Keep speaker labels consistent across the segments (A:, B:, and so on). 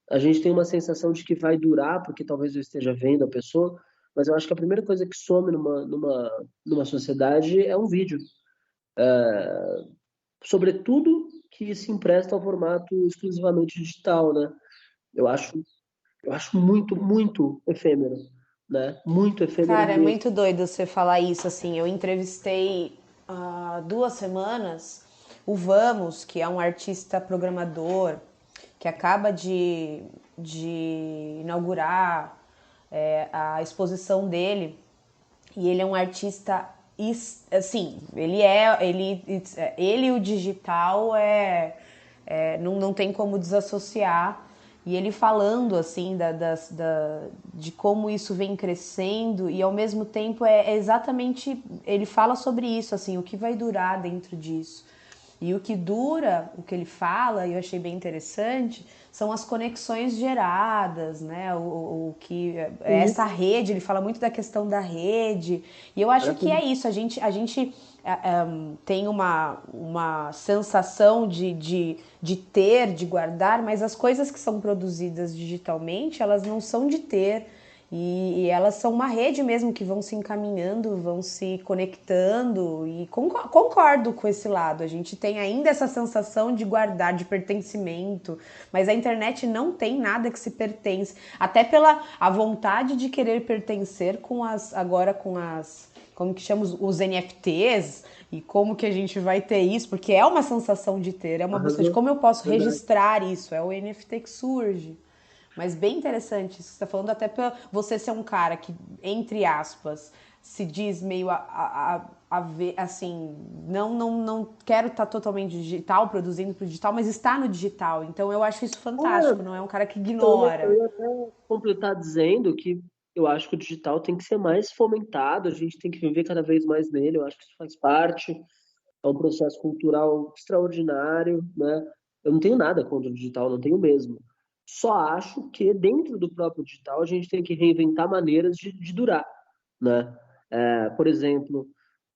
A: a gente tem uma sensação de que vai durar, porque talvez eu esteja vendo a pessoa, mas eu acho que a primeira coisa que some numa sociedade é um vídeo. Sobretudo que se empresta ao formato exclusivamente digital, né? Eu acho, eu acho muito, muito efêmero, né? Muito efêmero
B: Cara, é
A: mesmo.
B: muito doido você falar isso, assim. Eu entrevistei há 2 semanas o Vamos, que é um artista programador que acaba de inaugurar a exposição dele. E ele é um artista, assim, ele e o digital não tem como desassociar. E ele falando assim de como isso vem crescendo e ao mesmo tempo é exatamente, ele fala sobre isso, assim, o que vai durar dentro disso. E o que dura, o que ele fala, e eu achei bem interessante, são as conexões geradas, né? O que essa
A: Isso,
B: rede, ele fala muito da questão da rede, e eu acho que é
A: maravilha.
B: isso, a gente tem uma sensação de ter, de guardar, mas as coisas que são produzidas digitalmente, elas não são de ter. E elas são uma rede mesmo que vão se encaminhando, vão se conectando. E concordo com esse lado. A gente tem ainda essa sensação de guardar, de pertencimento, mas a internet não tem nada que se pertence. Até pela a vontade de querer pertencer com as como que chama os NFTs e como que a gente vai ter isso, porque é uma sensação de ter, é uma busca de
A: Arrasou.
B: como eu posso
A: Verdade.
B: registrar isso, é o NFT que surge. Mas bem interessante isso que você está falando, até para você ser um cara que, entre aspas, se diz meio a ver, assim, não quero estar totalmente digital, produzindo para o digital, mas está no digital. Então eu acho isso fantástico,
A: Ah,
B: não é um cara que
A: eu
B: ignora.
A: ia até completar dizendo que eu acho que o digital tem que ser mais fomentado, a gente tem que viver cada vez mais nele, eu acho que isso faz parte, é um processo cultural extraordinário, né? Eu não tenho nada contra o digital, não tenho mesmo. Só acho que dentro do próprio digital a gente tem que reinventar maneiras de durar, né? Por exemplo,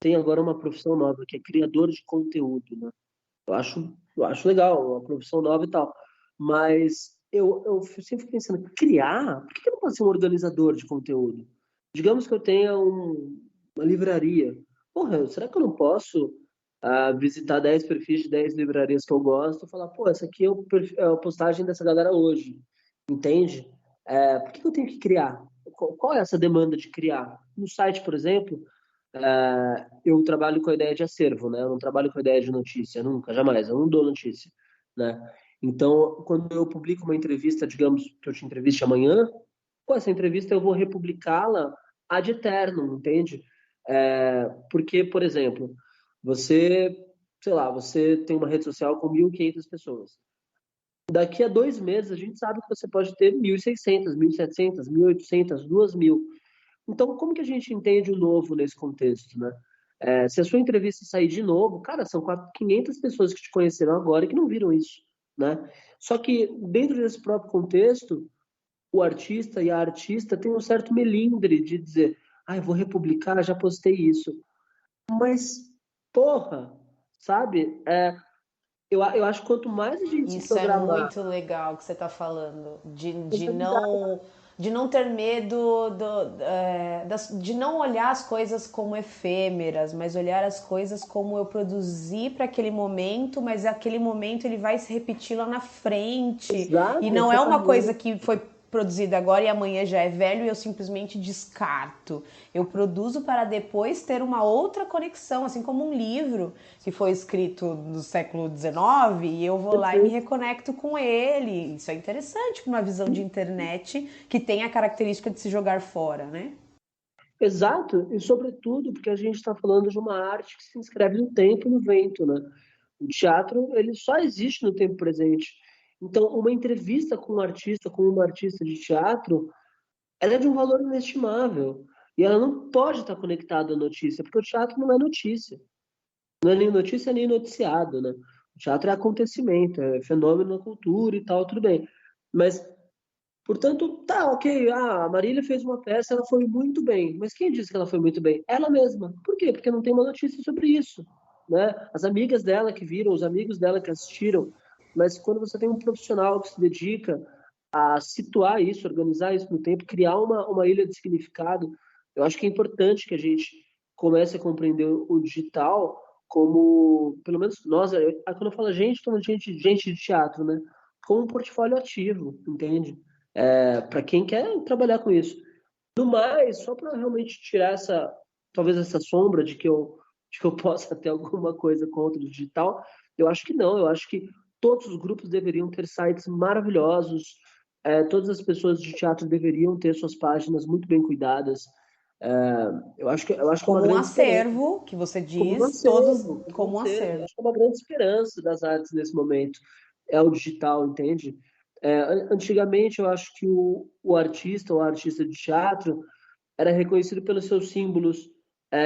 A: tem agora uma profissão nova que é criador de conteúdo, né? Eu acho legal, uma profissão nova e tal. Mas eu sempre fico pensando, criar? Por que eu não posso ser um organizador de conteúdo? Digamos que eu tenha uma livraria. Porra, será que eu não posso visitar 10 perfis de 10 livrarias que eu gosto e falar, pô, essa aqui é a postagem dessa galera hoje, entende? Por que eu tenho que criar? Qual é essa demanda de criar? No site, por exemplo, eu trabalho com a ideia de acervo, né? Eu não trabalho com a ideia de notícia, nunca, jamais. Eu não dou notícia, né? Então, quando eu publico uma entrevista, digamos que eu te entreviste amanhã, pô, essa entrevista eu vou republicá-la ad eternum, entende? Porque, por exemplo, você, sei lá, você tem uma rede social com 1.500 pessoas. Daqui a 2 meses, a gente sabe que você pode ter 1.600, 1.700, 1.800, 2.000. Então, como que a gente entende o novo nesse contexto, né? Se a sua entrevista sair de novo, cara, são 500 pessoas que te conheceram agora e que não viram isso, né? Só que dentro desse próprio contexto, o artista e a artista têm um certo melindre de dizer, ah, eu vou republicar, já postei isso. Mas, porra, sabe? Eu acho que quanto mais a gente se
B: Isso é
A: programar,
B: muito legal que você está falando,
A: responsabilidade,
B: de não ter medo de não olhar as coisas como efêmeras, mas olhar as coisas como eu produzi para aquele momento, mas aquele momento ele vai se repetir lá na frente. E
A: exato,
B: não
A: essa
B: é uma
A: carreira.
B: coisa que foi produzida agora e amanhã já é velho e eu simplesmente descarto. Eu produzo para depois ter uma outra conexão, assim como um livro que foi escrito no século XIX e eu vou lá e me
A: Perfeito.
B: reconecto com ele. Isso é interessante para uma visão de internet que tem a característica de se jogar fora, né?
A: Exato, e sobretudo porque a gente está falando de uma arte que se inscreve no tempo e no vento, né? O teatro, ele só existe no tempo presente. Então, uma entrevista com um artista, com uma artista de teatro, ela é de um valor inestimável. E ela não pode estar conectada à notícia, porque o teatro não é notícia. Não é nem notícia, nem noticiado, né? O teatro é acontecimento, é fenômeno na cultura e tal, tudo bem. Mas portanto, tá, ok. A Marília fez uma peça, ela foi muito bem. Mas quem disse que ela foi muito bem? Ela mesma. Por quê? Porque não tem uma notícia sobre isso, né? As amigas dela que viram, os amigos dela que assistiram. Mas quando você tem um profissional que se dedica a situar isso, organizar isso no tempo, criar uma ilha de significado. Eu acho que é importante que a gente comece a compreender o digital como, pelo menos nós, quando eu falo gente, estou falando gente de teatro, né? Como um portfólio ativo, entende? Para quem quer trabalhar com isso. No mais, só para realmente tirar talvez essa sombra de que eu possa ter alguma coisa contra o digital, eu acho que não. Eu acho que todos os grupos deveriam ter sites maravilhosos, todas as pessoas de teatro deveriam ter suas páginas muito bem cuidadas. É, eu acho que é uma
B: Como um
A: grande esperança,
B: acervo, que você
A: como um
B: diz, todos
A: acervo, como um
B: como um
A: acervo. Eu
B: acervo.
A: acho que é uma grande esperança das artes nesse momento. É o digital, entende? Antigamente, eu acho que o artista ou a artista de teatro era reconhecido pelos seus símbolos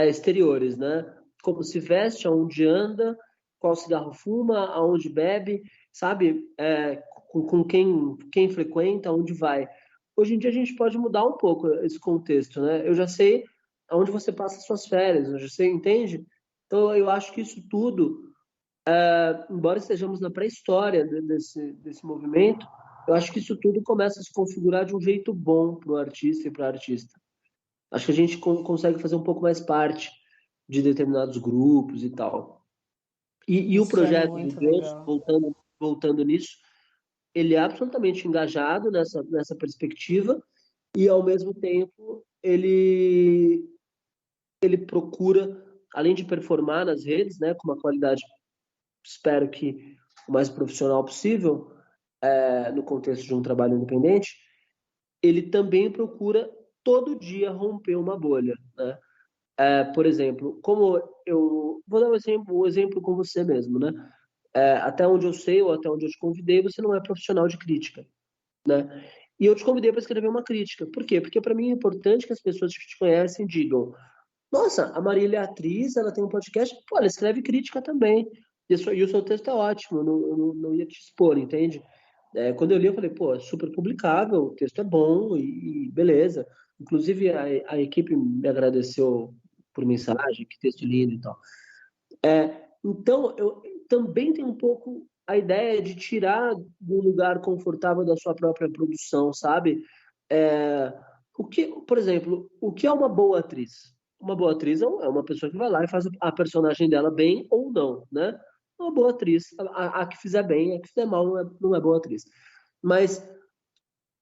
A: exteriores, né? Como se veste, aonde anda, qual cigarro fuma, aonde bebe, sabe? Com quem frequenta, aonde vai. Hoje em dia a gente pode mudar um pouco esse contexto, né? Eu já sei aonde você passa suas férias, eu já sei, entende? Então eu acho que isso tudo, embora estejamos na pré-história desse movimento, eu acho que isso tudo começa a se configurar de um jeito bom para o artista e para a artista. Acho que a gente consegue fazer um pouco mais parte de determinados grupos e tal. E o
B: Isso é
A: projeto do
B: muito
A: Deus,
B: legal.
A: voltando nisso, ele é absolutamente engajado nessa perspectiva e, ao mesmo tempo, ele procura, além de performar nas redes, né, com uma qualidade, espero que o mais profissional possível, no contexto de um trabalho independente, ele também procura todo dia romper uma bolha, né? Por exemplo, como eu vou dar um exemplo com você mesmo, né? Até onde eu sei ou até onde eu te convidei, você não é profissional de crítica, né? E eu te convidei para escrever uma crítica. Por quê? Porque para mim é importante que as pessoas que te conhecem digam: Nossa, a Marília é atriz, ela tem um podcast, pô, ela escreve crítica também. E o seu texto é ótimo, eu não ia te expor, entende? Quando eu li, eu falei, pô, é super publicável, o texto é bom e beleza. Inclusive, a equipe me agradeceu por mensagem, que texto lindo e tal. Então, eu também tenho um pouco a ideia de tirar do lugar confortável da sua própria produção, sabe? Por exemplo, o que é uma boa atriz? Uma boa atriz é uma pessoa que vai lá e faz a personagem dela bem ou não, né? Uma boa atriz, a que fizer bem, a que fizer mal não é boa atriz. Mas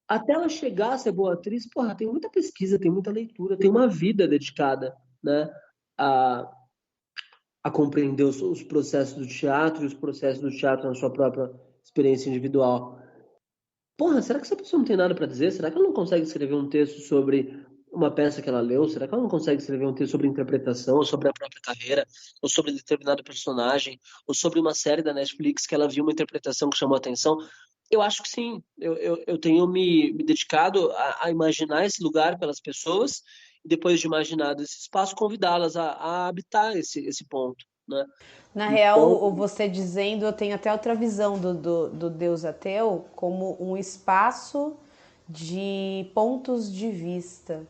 A: até ela chegar a ser boa atriz, porra, tem muita pesquisa, tem muita leitura, tem uma vida dedicada, né, a, a compreender os processos do teatro e os processos do teatro na sua própria experiência individual. Porra, será que essa pessoa não tem nada para dizer? Será que ela não consegue escrever um texto sobre uma peça que ela leu? Será que ela não consegue escrever um texto sobre interpretação, ou sobre a própria carreira, ou sobre determinado personagem, ou sobre uma série da Netflix que ela viu uma interpretação que chamou a atenção? Eu acho que sim. Eu tenho me dedicado a imaginar esse lugar pelas pessoas e depois de imaginado esse espaço, convidá-las a habitar esse ponto, né?
B: Na
A: Então,
B: real, você dizendo, eu tenho até outra visão do Deus ateu como um espaço de pontos de vista.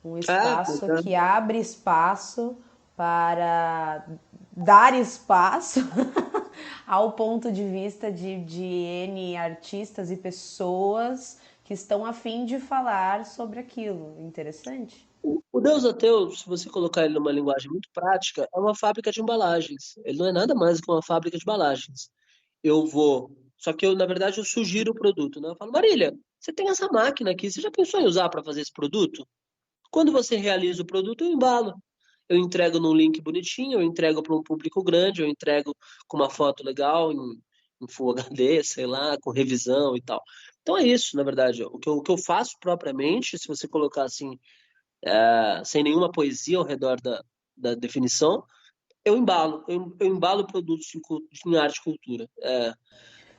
B: Um espaço
A: exato.
B: que abre espaço para dar espaço ao ponto de vista de N artistas e pessoas que estão a fim de falar sobre aquilo. Interessante?
A: O Deus ateu, se você colocar ele numa linguagem muito prática, é uma fábrica de embalagens. Ele não é nada mais do que uma fábrica de embalagens. Eu vou. Só que na verdade, eu sugiro o produto, né? Eu falo, Marília, você tem essa máquina aqui, você já pensou em usar para fazer esse produto? Quando você realiza o produto, eu embalo. Eu entrego num link bonitinho, eu entrego para um público grande, eu entrego com uma foto legal, em Full HD, sei lá, com revisão e tal. Então é isso, na verdade. O que eu faço propriamente, se você colocar assim, sem nenhuma poesia ao redor da definição, eu embalo. Eu embalo produtos em arte e cultura. É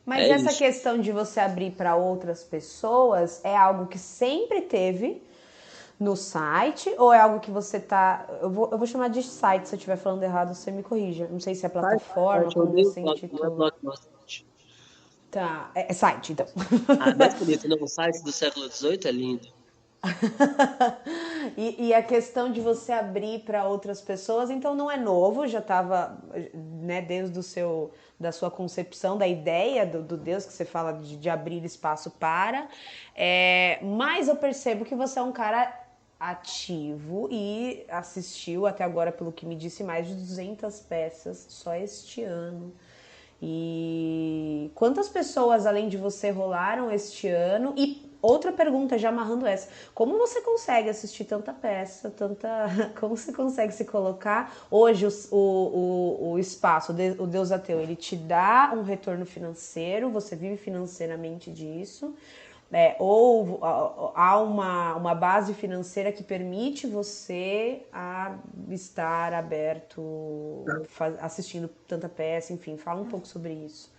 B: Mas essa
A: isso.
B: questão de você abrir para outras pessoas é algo que sempre teve no site ou é algo que você tá. Eu vou chamar de site, se eu estiver falando errado, você me corrija. Não sei se é plataforma,
A: Eu
B: como
A: odeio
B: você
A: blog, não é
B: intitula.
A: blog, não é site.
B: Tá, é site então.
A: Ah, é mais bonito, não? O site do século XVIII é lindo.
B: E a questão de você abrir para outras pessoas, então não é novo, já estava, né, desde da sua concepção, da ideia do Deus que você fala de abrir espaço para. Mas eu percebo que você é um cara ativo e assistiu até agora, pelo que me disse, mais de 200 peças só este ano. E quantas pessoas além de você rolaram este ano? E outra pergunta, já amarrando essa, como você consegue assistir tanta peça, como você consegue se colocar? Hoje o espaço, o Deus Ateu, ele te dá um retorno financeiro, você vive financeiramente disso, ou há uma base financeira que permite você estar aberto, assistindo tanta peça, enfim, fala um pouco sobre isso.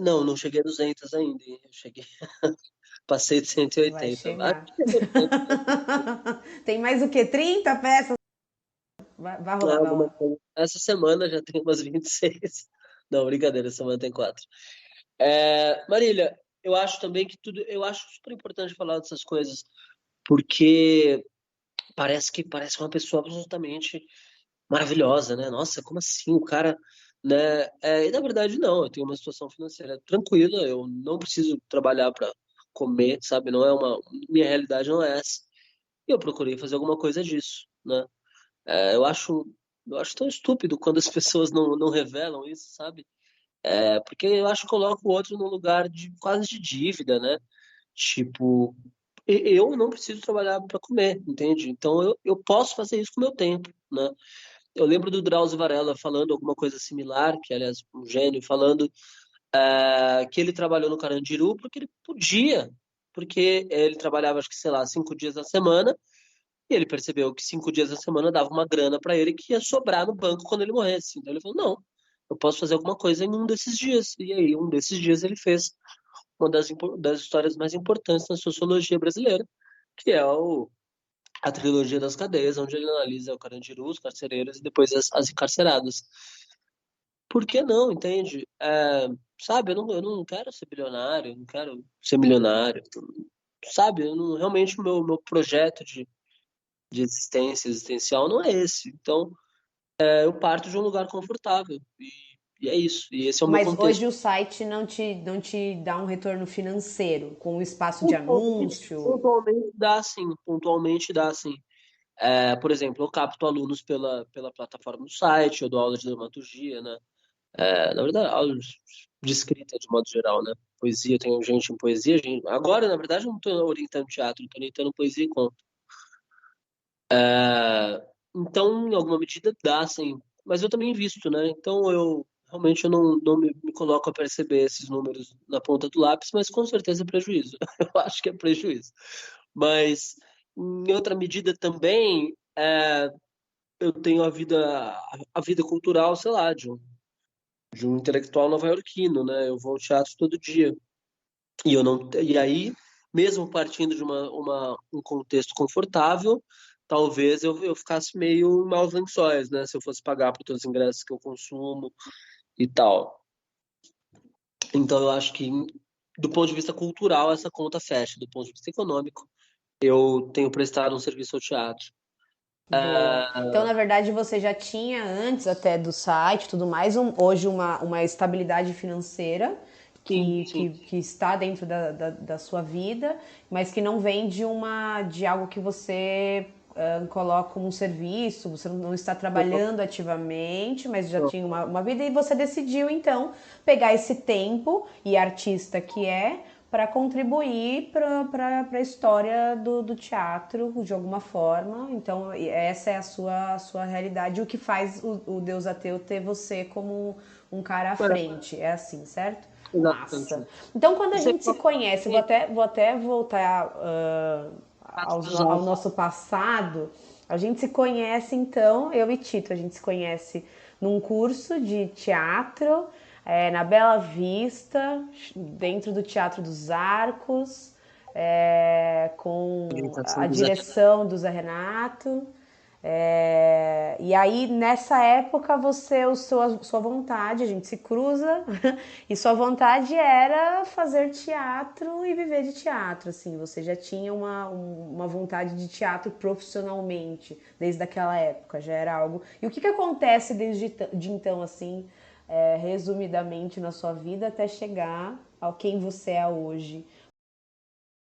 A: Não, não cheguei a 200 ainda, hein? Eu cheguei, passei de
B: Vai
A: 180. Acho
B: chegar.
A: que é 200.
B: Tem mais o que? 30 peças? Vai
A: Ah,
B: rolar, vai rolar.
A: essa semana já tem umas 26. Não, brincadeira, essa semana tem 4. Marília, eu acho também que eu acho super importante falar dessas coisas, porque parece uma pessoa absolutamente maravilhosa, né? Nossa, como assim? O cara, né? E na verdade não, eu tenho uma situação financeira tranquila, eu não preciso trabalhar para comer, sabe? Não é minha realidade não é essa. E eu procurei fazer alguma coisa disso, né? Eu acho tão estúpido quando as pessoas não revelam isso, sabe? Porque eu acho que coloca o outro num lugar de quase de dívida, né? Tipo, eu não preciso trabalhar para comer, entende? Então eu posso fazer isso com o meu tempo, né? Eu lembro do Drauzio Varela falando alguma coisa similar, que aliás, um gênio, falando que ele trabalhou no Carandiru porque ele podia, porque ele trabalhava, acho que, sei lá, 5 dias na semana, e ele percebeu que 5 dias na semana dava uma grana para ele que ia sobrar no banco quando ele morresse. Então ele falou, não, eu posso fazer alguma coisa em um desses dias. E aí, um desses dias ele fez uma das histórias mais importantes na sociologia brasileira, que é a trilogia das cadeias, onde ele analisa o Carandiru, os carcereiros e depois as encarceradas. Por que não, entende? Sabe, eu não quero ser bilionário, eu não quero ser milionário, sabe? Realmente o meu projeto de existencial não é esse. Então, eu parto de um lugar confortável e é isso. E esse é o meu
B: Mas
A: contexto.
B: hoje o site não te dá um retorno financeiro, com o espaço de
A: Pontualmente,
B: anúncio.
A: pontualmente dá sim, pontualmente dá sim. Por exemplo, eu capto alunos pela plataforma do site, eu dou aula de dramaturgia, né? Na verdade, aulas de escrita de modo geral, né? Poesia, eu tenho gente em poesia. Agora, na verdade, eu não estou orientando teatro, estou orientando poesia e conto. Então, em alguma medida, dá, sim. Mas eu também invisto, né? Então, eu realmente eu não me coloco a perceber esses números na ponta do lápis, mas com certeza é prejuízo. Eu acho que é prejuízo. Mas, em outra medida também, eu tenho a vida cultural, sei lá, de um intelectual nova-iorquino, né? Eu vou ao teatro todo dia. E aí, mesmo partindo de um contexto confortável, talvez eu ficasse meio em maus lençóis, né? Se eu fosse pagar por todos os ingressos que eu consumo e tal. Então, eu acho que, do ponto de vista cultural, essa conta fecha. Do ponto de vista econômico, eu tenho prestado um serviço ao teatro.
B: Boa. Então, na verdade, você já tinha antes até do site e tudo mais, hoje uma estabilidade financeira
A: Sim,
B: que,
A: sim.
B: que, que está dentro da sua vida, mas que não vem de algo que você coloca como um serviço, você não está
A: Não,
B: trabalhando ativamente, mas já
A: não.
B: tinha uma vida e você decidiu, então, pegar esse tempo e artista que é para contribuir para a história do teatro de alguma forma. Então, essa é a sua realidade, o que faz o Deus Ateu ter você como um cara à frente. É assim, certo?
A: Exatamente.
B: Massa. Então, quando a
A: Você
B: gente se conhece, vou até voltar
A: quatro dos
B: ao
A: altos.
B: nosso passado. A gente se conhece, então, eu e Tito, a gente se conhece num curso de teatro na Bela Vista, dentro do Teatro dos Arcos, com
A: Orientação
B: a
A: do Zé.
B: direção do Zé Renato. E aí, nessa época, sua vontade, a gente se cruza, e sua vontade era fazer teatro e viver de teatro, assim. Você já tinha uma vontade de teatro profissionalmente, desde aquela época, já era algo. E o que acontece de então, assim, resumidamente na sua vida, até chegar ao quem você é hoje?